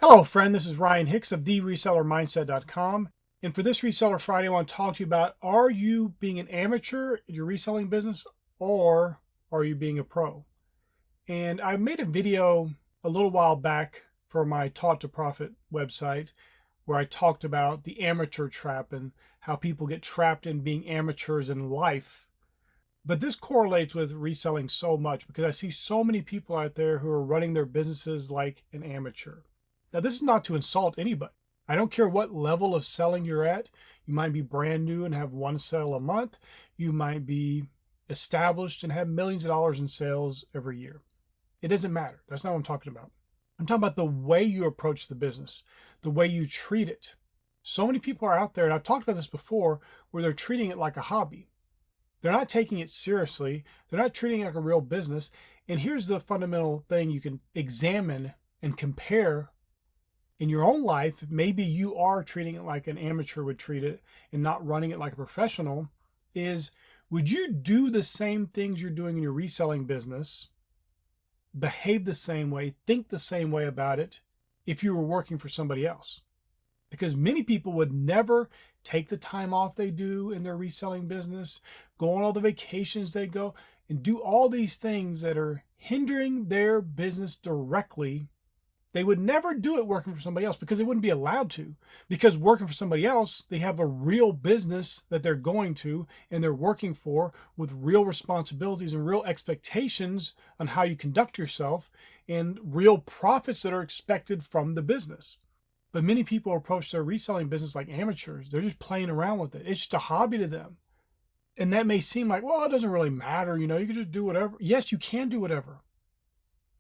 Hello, friend. This is Ryan Hicks of theresellermindset.com. And for this Reseller Friday, I want to talk to you about, are you being an amateur in your reselling business, or are you being a pro? And I made a video a little while back for my Taught to Profit website where I talked about the amateur trap and how people get trapped in being amateurs in life. But this correlates with reselling so much because I see so many people out there who are running their businesses like an amateur. Now, this is not to insult anybody. I don't care what level of selling you're at. You might be brand new and have one sale a month. You might be established and have millions of dollars in sales every year. It doesn't matter. That's not what I'm talking about. I'm talking about the way you approach the business, the way you treat it. So many people are out there, and I've talked about this before, where they're treating it like a hobby. They're not taking it seriously. They're not treating it like a real business. And here's the fundamental thing you can examine and compare in your own life. Maybe you are treating it like an amateur would treat it and not running it like a professional. Is, would you do the same things you're doing in your reselling business, behave the same way, think the same way about it if you were working for somebody else? Because many people would never take the time off they do in their reselling business, go on all the vacations they go, and do all these things that are hindering their business directly. They would never do it working for somebody else because they wouldn't be allowed to. Because working for somebody else, they have a real business that they're going to and they're working for, with real responsibilities and real expectations on how you conduct yourself and real profits that are expected from the business. But many people approach their reselling business like amateurs. They're just playing around with it. It's just a hobby to them. And that may seem like, well, it doesn't really matter. You can just do whatever. Yes, you can do whatever.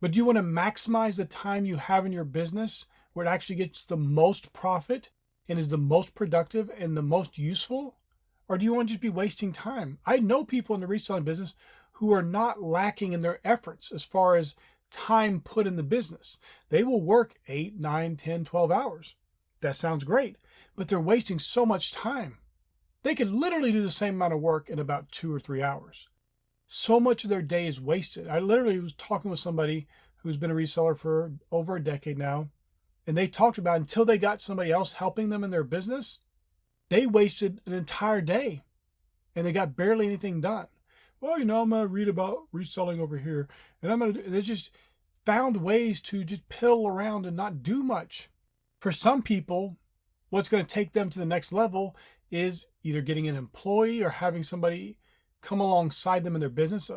But do you want to maximize the time you have in your business where it actually gets the most profit and is the most productive and the most useful? Or do you want to just be wasting time? I know people in the reselling business who are not lacking in their efforts as far as time put in the business. They will work 8, 9, 10, 12 hours. That sounds great, but they're wasting so much time. They could literally do the same amount of work in about 2 or 3 hours. So much of their day is wasted. I literally was talking with somebody who's been a reseller for over a decade now, and they talked about, until they got somebody else helping them in their business, they wasted an entire day and they got barely anything done. Well, I'm going to read about reselling over here, and they just found ways to just piddle around and not do much. For some people, what's going to take them to the next level is either getting an employee or having somebody come alongside them in their business.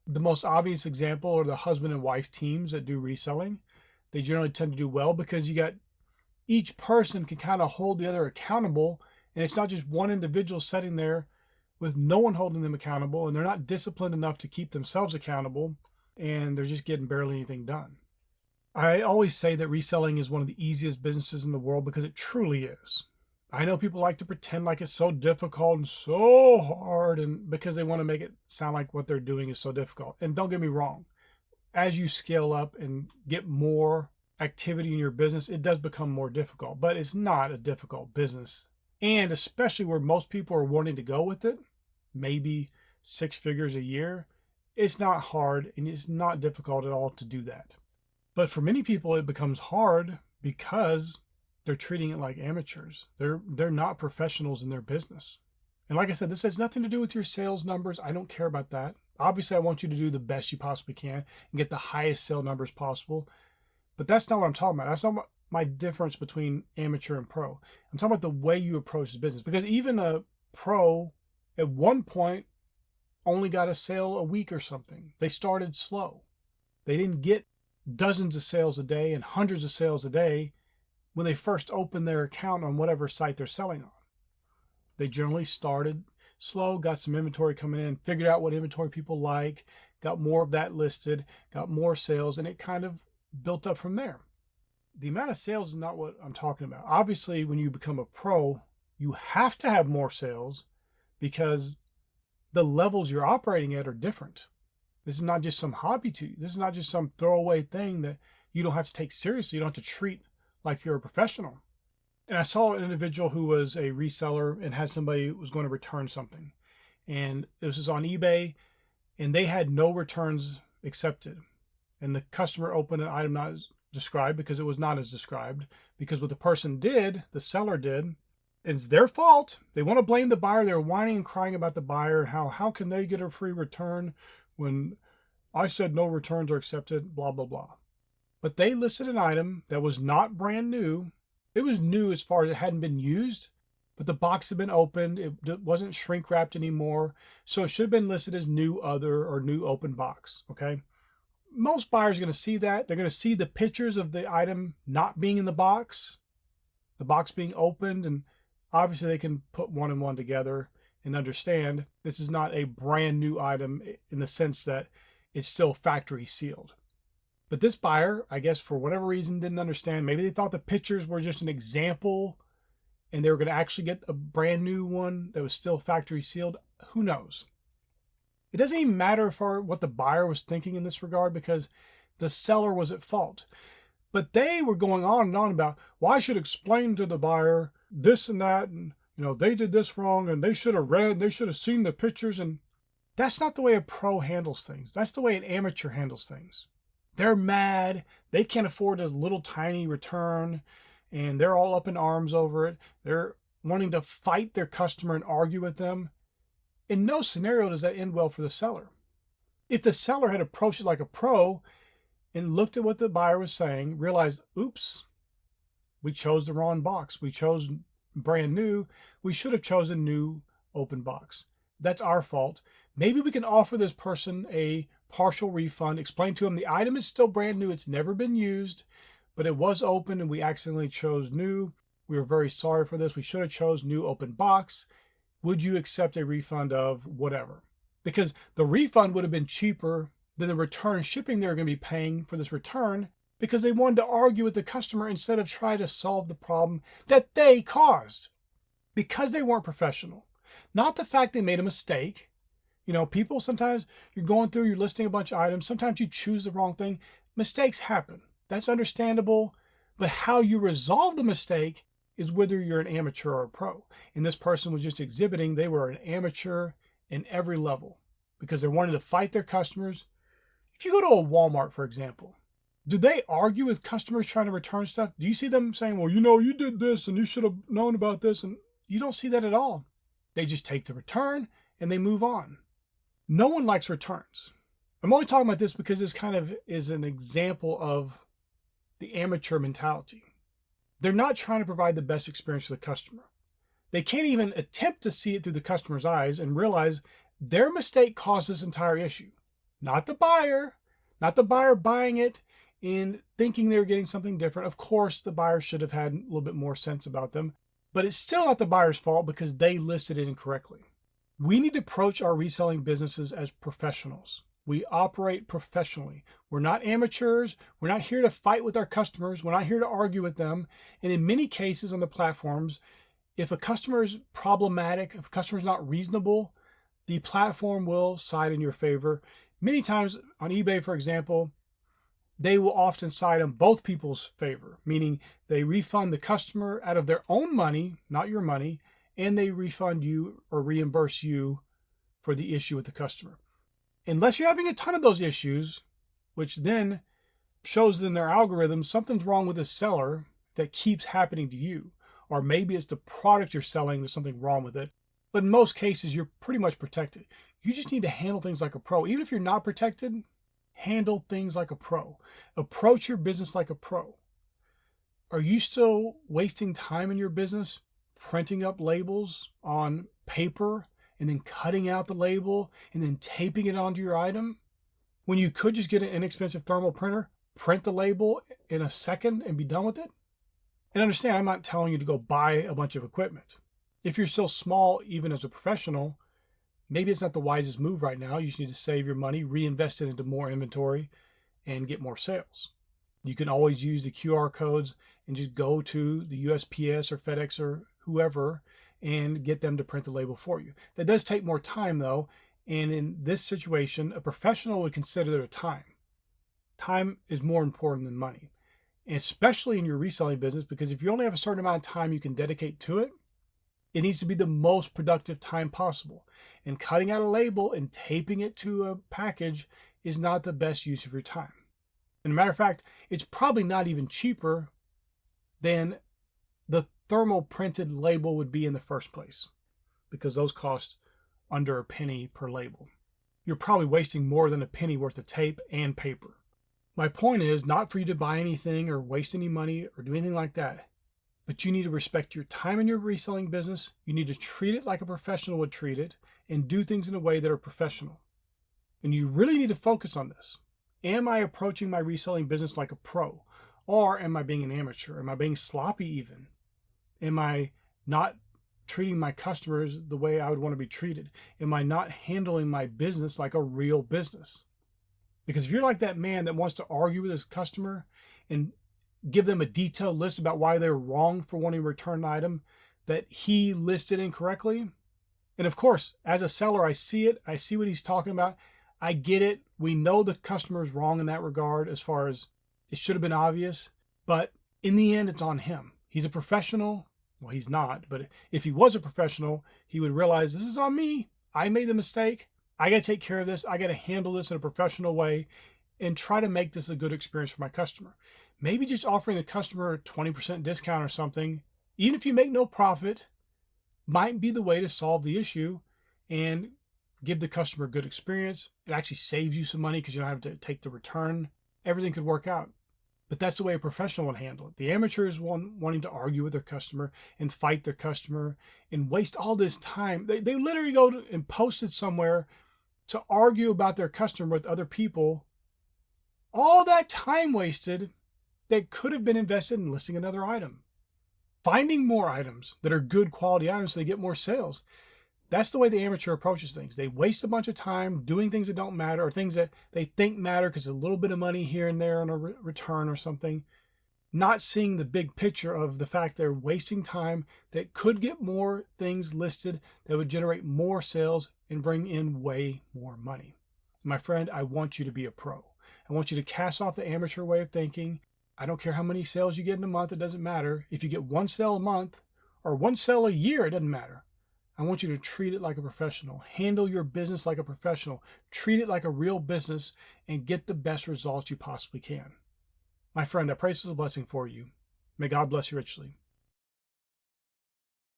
The most obvious example are the husband and wife teams that do reselling. They generally tend to do well because you got each person can kind of hold the other accountable, and it's not just one individual sitting there with no one holding them accountable, and they're not disciplined enough to keep themselves accountable, and they're just getting barely anything done. I always say that reselling is one of the easiest businesses in the world because it truly is. I know people like to pretend like it's so difficult and so hard, and because they want to make it sound like what they're doing is so difficult. And don't get me wrong, as you scale up and get more activity in your business, it does become more difficult, but it's not a difficult business. And especially where most people are wanting to go with it, maybe 6 figures a year, it's not hard and it's not difficult at all to do that. But for many people, it becomes hard because they're treating it like amateurs. They're not professionals in their business. And like I said, this has nothing to do with your sales numbers. I don't care about that. Obviously, I want you to do the best you possibly can and get the highest sale numbers possible. But that's not what I'm talking about. That's not my difference between amateur and pro. I'm talking about the way you approach the business. Because even a pro at one point only got a sale a week or something. They started slow. They didn't get dozens of sales a day and hundreds of sales a day when they first opened their account on whatever site they're selling on. They generally started slow, got some inventory coming in, figured out what inventory people like, got more of that listed, got more sales, and it kind of built up from there. The amount of sales is not what I'm talking about. Obviously, when you become a pro, you have to have more sales because the levels you're operating at are different. This is not just some hobby to you. This is not just some throwaway thing that you don't have to take seriously. You don't have to treat like you're a professional. And I saw an individual who was a reseller and had somebody who was going to return something. And this was on eBay, and they had no returns accepted. And the customer opened an item described because it was not as described. Because what the person did, the seller did, it's their fault. They want to blame the buyer. They're whining and crying about the buyer. How can they get a free return when I said no returns are accepted, blah, blah, blah. But they listed an item that was not brand new. It was new as far as it hadn't been used, but the box had been opened. It wasn't shrink wrapped anymore. So it should have been listed as new other or new open box. Okay. Most buyers are going to see that. They're going to see the pictures of the item not being in the box being opened, and obviously they can put one and one together and understand this is not a brand new item in the sense that it's still factory sealed. But this buyer, I guess for whatever reason, didn't understand. Maybe they thought the pictures were just an example and they were going to actually get a brand new one that was still factory sealed. Who knows? It doesn't even matter for what the buyer was thinking in this regard because the seller was at fault. But they were going on and on about, well, I should explain to the buyer this and that, and they did this wrong, and they should have read, they should have seen the pictures. And that's not the way a pro handles things. That's the way an amateur handles things. They're mad. They can't afford a little tiny return, and they're all up in arms over it. They're wanting to fight their customer and argue with them. In no scenario does that end well for the seller. If the seller had approached it like a pro and looked at what the buyer was saying, realized, oops, we chose the wrong box. We chose brand new. We should have chosen new open box. That's our fault. Maybe we can offer this person a partial refund, explain to them the item is still brand new. It's never been used, but it was open and we accidentally chose new. We were very sorry for this. We should have chose new open box. Would you accept a refund of whatever? Because the refund would have been cheaper than the return shipping they're going to be paying for this return because they wanted to argue with the customer instead of try to solve the problem that they caused because they weren't professional. Not the fact they made a mistake. People, sometimes you're going through, you're listing a bunch of items. Sometimes you choose the wrong thing. Mistakes happen. That's understandable. But how you resolve the mistake is whether you're an amateur or a pro. And this person was just exhibiting they were an amateur in every level because they wanted to fight their customers. If you go to a Walmart, for example, do they argue with customers trying to return stuff? Do you see them saying, well, you did this and you should have known about this? And you don't see that at all. They just take the return and they move on. No one likes returns. I'm only talking about this because this kind of is an example of the amateur mentality. They're not trying to provide the best experience for the customer. They can't even attempt to see it through the customer's eyes and realize their mistake caused this entire issue. Not the buyer buying it and thinking they were getting something different. Of course, the buyer should have had a little bit more sense about them, but it's still not the buyer's fault because they listed it incorrectly. We need to approach our reselling businesses as professionals. We operate professionally. We're not amateurs. We're not here to fight with our customers. We're not here to argue with them. And in many cases on the platforms, if a customer is problematic, if a customer is not reasonable, the platform will side in your favor. Many times on eBay, for example, they will often side on both people's favor, meaning they refund the customer out of their own money, not your money, and they refund you or reimburse you for the issue with the customer. Unless you're having a ton of those issues, which then shows in their algorithm something's wrong with the seller that keeps happening to you. Or maybe it's the product you're selling, there's something wrong with it. But in most cases, you're pretty much protected. You just need to handle things like a pro. Even if you're not protected, handle things like a pro. Approach your business like a pro. Are you still wasting time in your business printing up labels on paper and then cutting out the label and then taping it onto your item when you could just get an inexpensive thermal printer, print the label in a second and be done with it? And understand, I'm not telling you to go buy a bunch of equipment. If you're still small, even as a professional, maybe it's not the wisest move right now. You just need to save your money, reinvest it into more inventory, and get more sales. You can always use the QR codes and just go to the USPS or FedEx or whoever and get them to print the label for you. That does take more time though. And in this situation, a professional would consider their time. Time is more important than money, and especially in your reselling business, because if you only have a certain amount of time you can dedicate to it, it needs to be the most productive time possible. And cutting out a label and taping it to a package is not the best use of your time. And a matter of fact, it's probably not even cheaper than the thermal printed label would be in the first place, because those cost under a penny per label. You're probably wasting more than a penny worth of tape and paper. My point is not for you to buy anything or waste any money or do anything like that, but you need to respect your time in your reselling business. You need to treat it like a professional would treat it and do things in a way that are professional. And you really need to focus on this. Am I approaching my reselling business like a pro? Or am I being an amateur? Am I being sloppy even? Am I not treating my customers the way I would want to be treated? Am I not handling my business like a real business? Because if you're like that man that wants to argue with his customer and give them a detailed list about why they're wrong for wanting to return an item that he listed incorrectly, and of course, as a seller, I see it. I see what he's talking about. I get it. We know the customer is wrong in that regard as far as it should have been obvious, but in the end, it's on him. He's a professional. Well, he's not, but if he was a professional, he would realize this is on me. I made the mistake. I got to take care of this. I got to handle this in a professional way and try to make this a good experience for my customer. Maybe just offering the customer a 20% discount or something, even if you make no profit, might be the way to solve the issue and give the customer a good experience. It actually saves you some money because you don't have to take the return. Everything could work out. But that's the way a professional would handle it. The amateur is one wanting to argue with their customer and fight their customer and waste all this time. They literally go and post it somewhere to argue about their customer with other people. All that time wasted that could have been invested in listing another item. Finding more items that are good quality items so they get more sales. That's the way the amateur approaches things. They waste a bunch of time doing things that don't matter or things that they think matter because a little bit of money here and there on a return or something, not seeing the big picture of the fact they're wasting time that could get more things listed that would generate more sales and bring in way more money. My friend, I want you to be a pro. I want you to cast off the amateur way of thinking. I don't care how many sales you get in a month, it doesn't matter. If you get one sale a month or one sale a year, it doesn't matter. I want you to treat it like a professional. Handle your business like a professional. Treat it like a real business and get the best results you possibly can. My friend, I pray this is a blessing for you. May God bless you richly.